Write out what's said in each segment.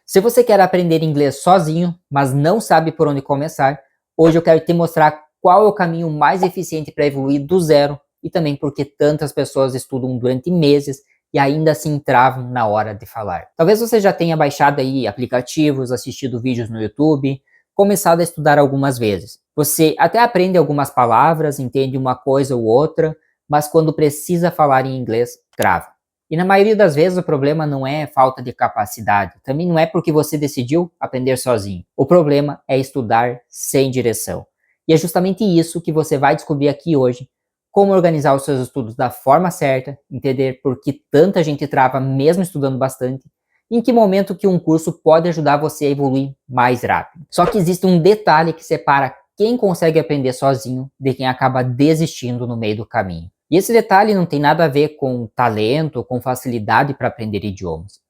Se você quer aprender inglês sozinho, mas não sabe por onde começar, hoje eu quero te mostrar qual é o caminho mais eficiente para evoluir do zero e também porque tantas pessoas estudam durante meses e ainda assim travam na hora de falar. Talvez você já tenha baixado aí aplicativos, assistido vídeos no YouTube, começado a estudar algumas vezes. Você até aprende algumas palavras, entende uma coisa ou outra, mas quando precisa falar em inglês, trava. E na maioria das vezes o problema não é falta de capacidade, também não é porque você decidiu aprender sozinho. O problema é estudar sem direção. E é justamente isso que você vai descobrir aqui hoje, como organizar os seus estudos da forma certa, entender por que tanta gente trava mesmo estudando bastante, e em que momento que um curso pode ajudar você a evoluir mais rápido. Só que existe um detalhe que separa quem consegue aprender sozinho de quem acaba desistindo no meio do caminho. E esse detalhe não tem nada a ver com talento ou com facilidade para aprender idiomas.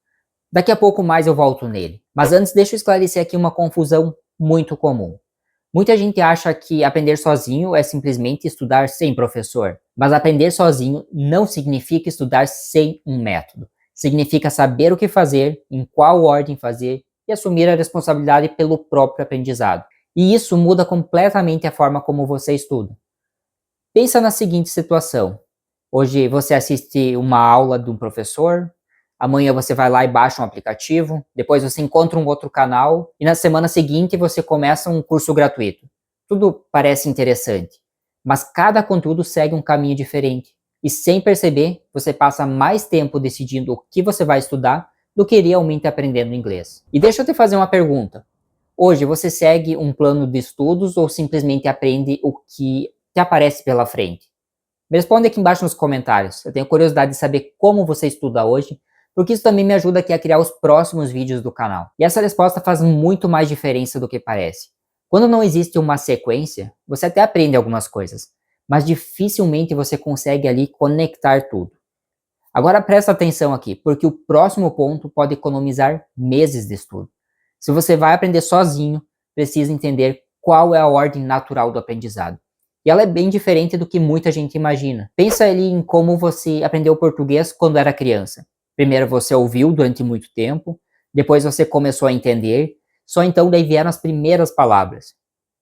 Daqui a pouco mais eu volto nele. Mas antes deixa eu esclarecer aqui uma confusão muito comum. Muita gente acha que aprender sozinho é simplesmente estudar sem professor. Mas aprender sozinho não significa estudar sem um método. Significa saber o que fazer, em qual ordem fazer e assumir a responsabilidade pelo próprio aprendizado. E isso muda completamente a forma como você estuda. Pensa na seguinte situação. Hoje você assiste uma aula de um professor, amanhã você vai lá e baixa um aplicativo, depois você encontra um outro canal e na semana seguinte você começa um curso gratuito. Tudo parece interessante, mas cada conteúdo segue um caminho diferente e sem perceber você passa mais tempo decidindo o que você vai estudar do que realmente aprendendo inglês. E deixa eu te fazer uma pergunta. Hoje você segue um plano de estudos ou simplesmente aprende o que aparece pela frente? Me responde aqui embaixo nos comentários. Eu tenho curiosidade de saber como você estuda hoje, porque isso também me ajuda aqui a criar os próximos vídeos do canal. E essa resposta faz muito mais diferença do que parece. Quando não existe uma sequência, você até aprende algumas coisas, mas dificilmente você consegue ali conectar tudo. Agora presta atenção aqui, porque o próximo ponto pode economizar meses de estudo. Se você vai aprender sozinho, precisa entender qual é a ordem natural do aprendizado. E ela é bem diferente do que muita gente imagina. Pensa ali em como você aprendeu português quando era criança. Primeiro você ouviu durante muito tempo, depois você começou a entender, só então daí vieram as primeiras palavras.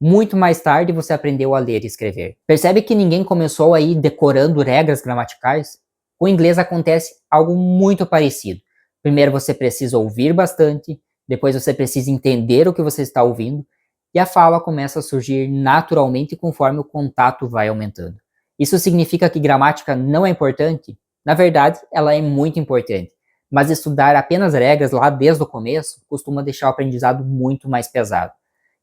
Muito mais tarde você aprendeu a ler e escrever. Percebe que ninguém começou aí decorando regras gramaticais? Com o inglês acontece algo muito parecido. Primeiro você precisa ouvir bastante, depois você precisa entender o que você está ouvindo, e a fala começa a surgir naturalmente conforme o contato vai aumentando. Isso significa que gramática não é importante? Na verdade, ela é muito importante, mas estudar apenas regras lá desde o começo costuma deixar o aprendizado muito mais pesado.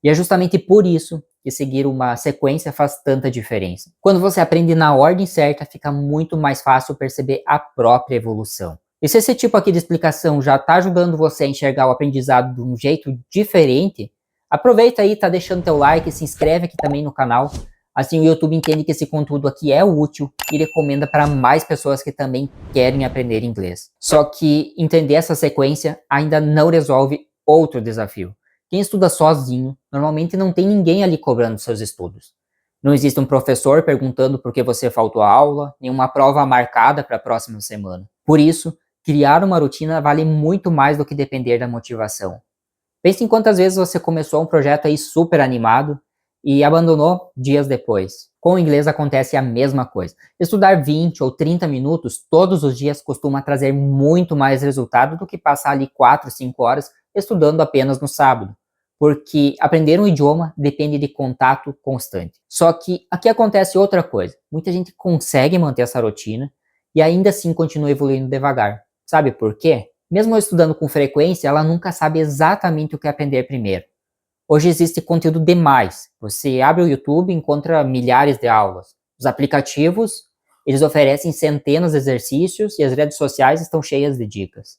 E é justamente por isso que seguir uma sequência faz tanta diferença. Quando você aprende na ordem certa, fica muito mais fácil perceber a própria evolução. E se esse tipo aqui de explicação já está ajudando você a enxergar o aprendizado de um jeito diferente, aproveita aí, tá deixando teu like, se inscreve aqui também no canal. Assim o YouTube entende que esse conteúdo aqui é útil e recomenda para mais pessoas que também querem aprender inglês. Só que entender essa sequência ainda não resolve outro desafio. Quem estuda sozinho, normalmente não tem ninguém ali cobrando seus estudos. Não existe um professor perguntando por que você faltou a aula, nenhuma prova marcada para a próxima semana. Por isso, criar uma rotina vale muito mais do que depender da motivação. Pense em quantas vezes você começou um projeto aí super animado e abandonou dias depois. Com o inglês acontece a mesma coisa. Estudar 20 ou 30 minutos todos os dias costuma trazer muito mais resultado do que passar ali 4, 5 horas estudando apenas no sábado. Porque aprender um idioma depende de contato constante. Só que aqui acontece outra coisa. Muita gente consegue manter essa rotina e ainda assim continua evoluindo devagar. Sabe por quê? Mesmo estudando com frequência, ela nunca sabe exatamente o que aprender primeiro. Hoje existe conteúdo demais. Você abre o YouTube e encontra milhares de aulas. Os aplicativos, eles oferecem centenas de exercícios e as redes sociais estão cheias de dicas.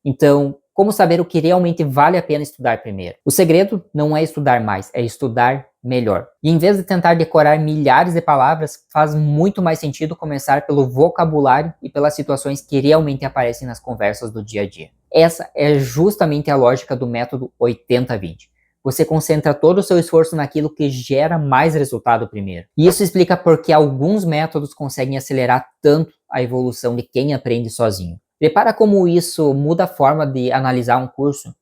Então, como saber o que realmente vale a pena estudar primeiro? O segredo não é estudar mais, é estudar melhor. E em vez de tentar decorar milhares de palavras, faz muito mais sentido começar pelo vocabulário e pelas situações que realmente aparecem nas conversas do dia a dia. Essa é justamente a lógica do método 80-20. Você concentra todo o seu esforço naquilo que gera mais resultado primeiro. E isso explica por que alguns métodos conseguem acelerar tanto a evolução de quem aprende sozinho. Repara como isso muda a forma de analisar um curso.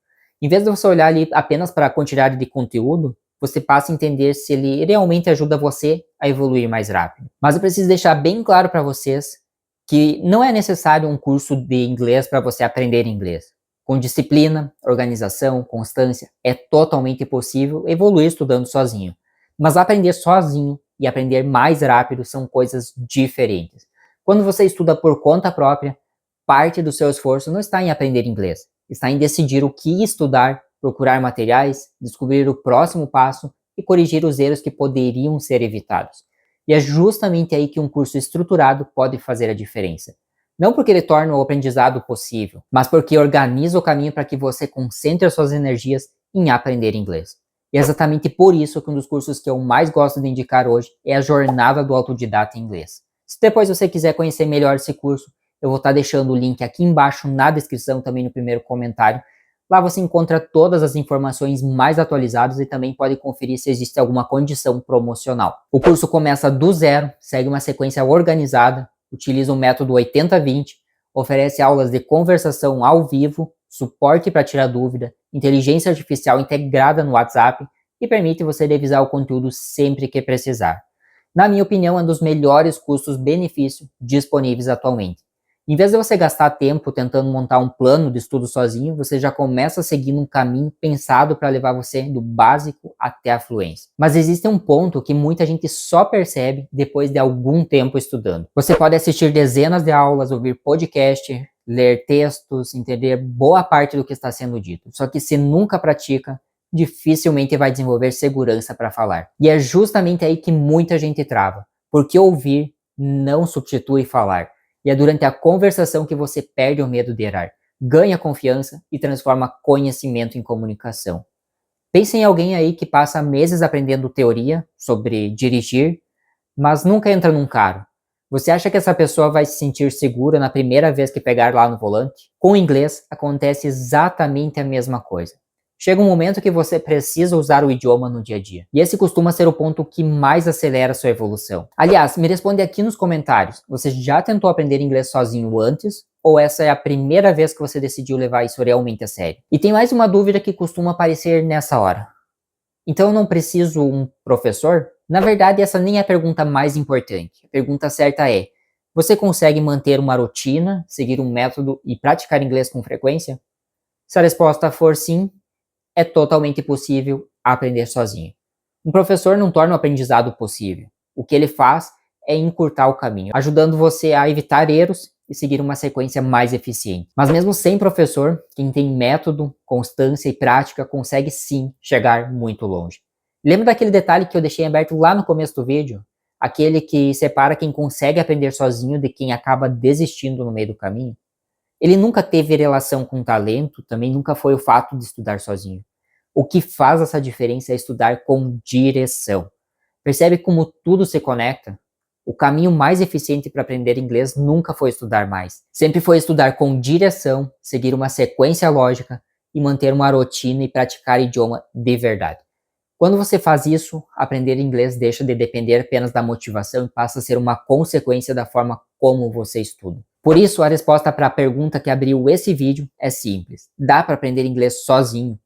Em vez de você olhar ali apenas para a quantidade de conteúdo, você passa a entender se ele realmente ajuda você a evoluir mais rápido. Mas eu preciso deixar bem claro para vocês que não é necessário um curso de inglês para você aprender inglês. Com disciplina, organização, constância, é totalmente possível evoluir estudando sozinho. Mas aprender sozinho e aprender mais rápido são coisas diferentes. Quando você estuda por conta própria, parte do seu esforço não está em aprender inglês, está em decidir o que estudar, procurar materiais, descobrir o próximo passo e corrigir os erros que poderiam ser evitados. E é justamente aí que um curso estruturado pode fazer a diferença. Não porque ele torna o aprendizado possível, mas porque organiza o caminho para que você concentre as suas energias em aprender inglês. E é exatamente por isso que um dos cursos que eu mais gosto de indicar hoje é a Jornada do Autodidata em Inglês. Se depois você quiser conhecer melhor esse curso, eu vou estar deixando o link aqui embaixo na descrição, também no primeiro comentário. Lá você encontra todas as informações mais atualizadas e também pode conferir se existe alguma condição promocional. O curso começa do zero, segue uma sequência organizada, utiliza o método 80-20, oferece aulas de conversação ao vivo, suporte para tirar dúvida, inteligência artificial integrada no WhatsApp e permite você revisar o conteúdo sempre que precisar. Na minha opinião, é um dos melhores custos-benefício disponíveis atualmente. Em vez de você gastar tempo tentando montar um plano de estudo sozinho, você já começa seguindo um caminho pensado para levar você do básico até a fluência. Mas existe um ponto que muita gente só percebe depois de algum tempo estudando. Você pode assistir dezenas de aulas, ouvir podcast, ler textos, entender boa parte do que está sendo dito. Só que se nunca pratica, dificilmente vai desenvolver segurança para falar. E é justamente aí que muita gente trava, porque ouvir não substitui falar. E é durante a conversação que você perde o medo de errar, ganha confiança e transforma conhecimento em comunicação. Pense em alguém aí que passa meses aprendendo teoria sobre dirigir, mas nunca entra num carro. Você acha que essa pessoa vai se sentir segura na primeira vez que pegar lá no volante? Com o inglês, acontece exatamente a mesma coisa. Chega um momento que você precisa usar o idioma no dia a dia. E esse costuma ser o ponto que mais acelera a sua evolução. Aliás, me responde aqui nos comentários. Você já tentou aprender inglês sozinho antes? Ou essa é a primeira vez que você decidiu levar isso realmente a sério? E tem mais uma dúvida que costuma aparecer nessa hora. Então eu não preciso um professor? Na verdade, essa nem é a pergunta mais importante. A pergunta certa é: você consegue manter uma rotina, seguir um método e praticar inglês com frequência? Se a resposta for sim, é totalmente possível aprender sozinho. Um professor não torna o aprendizado possível. O que ele faz é encurtar o caminho, ajudando você a evitar erros e seguir uma sequência mais eficiente. Mas mesmo sem professor, quem tem método, constância e prática consegue sim chegar muito longe. Lembra daquele detalhe que eu deixei aberto lá no começo do vídeo? Aquele que separa quem consegue aprender sozinho de quem acaba desistindo no meio do caminho? Ele nunca teve relação com talento, também nunca foi o fato de estudar sozinho. O que faz essa diferença é estudar com direção. Percebe como tudo se conecta? O caminho mais eficiente para aprender inglês nunca foi estudar mais. Sempre foi estudar com direção, seguir uma sequência lógica e manter uma rotina e praticar idioma de verdade. Quando você faz isso, aprender inglês deixa de depender apenas da motivação e passa a ser uma consequência da forma como você estuda. Por isso, a resposta para a pergunta que abriu esse vídeo é simples. Dá para aprender inglês sozinho?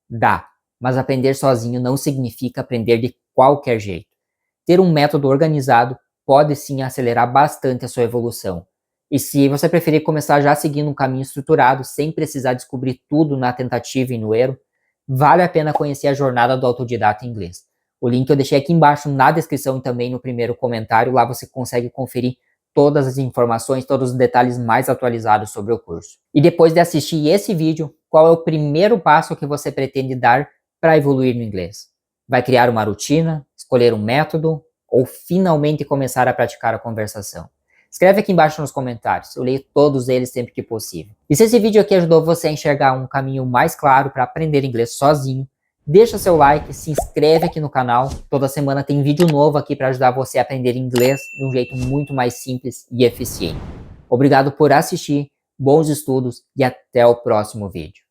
Dá, mas aprender sozinho não significa aprender de qualquer jeito. Ter um método organizado pode sim acelerar bastante a sua evolução. E se você preferir começar já seguindo um caminho estruturado, sem precisar descobrir tudo na tentativa e no erro, vale a pena conhecer a Jornada do Autodidata em Inglês. O link eu deixei aqui embaixo na descrição e também no primeiro comentário. Lá você consegue conferir todas as informações, todos os detalhes mais atualizados sobre o curso. E depois de assistir esse vídeo, qual é o primeiro passo que você pretende dar para evoluir no inglês? Vai criar uma rotina, escolher um método ou finalmente começar a praticar a conversação? Escreve aqui embaixo nos comentários, eu leio todos eles sempre que possível. E se esse vídeo aqui ajudou você a enxergar um caminho mais claro para aprender inglês sozinho, deixa seu like, se inscreve aqui no canal. Toda semana tem vídeo novo aqui para ajudar você a aprender inglês de um jeito muito mais simples e eficiente. Obrigado por assistir, bons estudos e até o próximo vídeo.